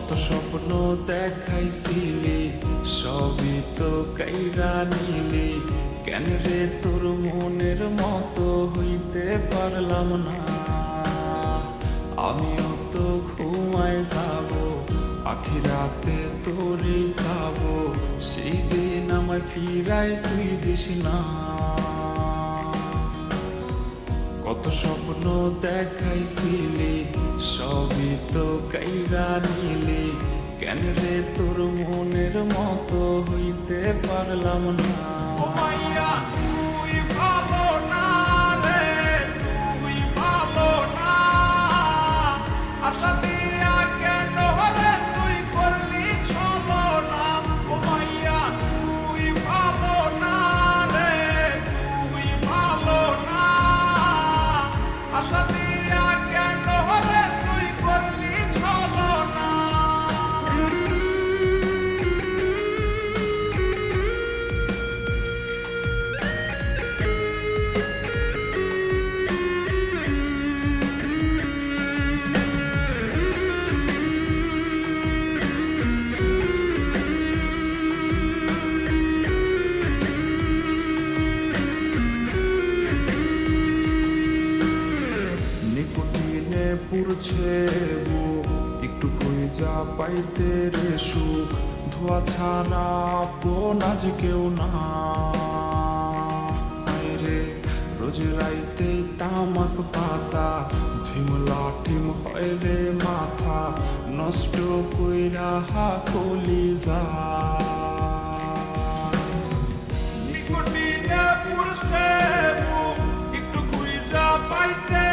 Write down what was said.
কত স্বপ্ন দেখাইছিলি সবই তো কাইরা নিলি, কেন রে তোর মনের মতো হইতে পারলাম না। আমিও তো ঘুমায় যাব, আখিরাতে তোরই যাব, সেই দিন আমার ফিরায় তুই দিস না। কত স্বপ্ন দেখাইছিলি সবই তো কাইরা নিলি, কেন রে তোর মনের মতো হইতে পারলাম না। ও মাইয়া তুই ভালো না রে, তুই ভালো না। আশা দিয়া কেন রে তুই করলি ছলনা। ও মাইয়া তুই ভালো না রে, তুই ভালো না। আশা দিয়া কেন রে তুই করলি ছলনা। নিকটিনে পুরছে বুক, একটু কইজা পাইতে রে সুখ, ধোয়া ছাড়া আপন আজ কেউ না রে। রোজ রাইতে তামাক পাতা ঝিমলা টিম হয় রে মাথা, নষ্ট কইরা কলিজা। নিকটিনে পুরছে বুক, একটু খুঁজা পাইতে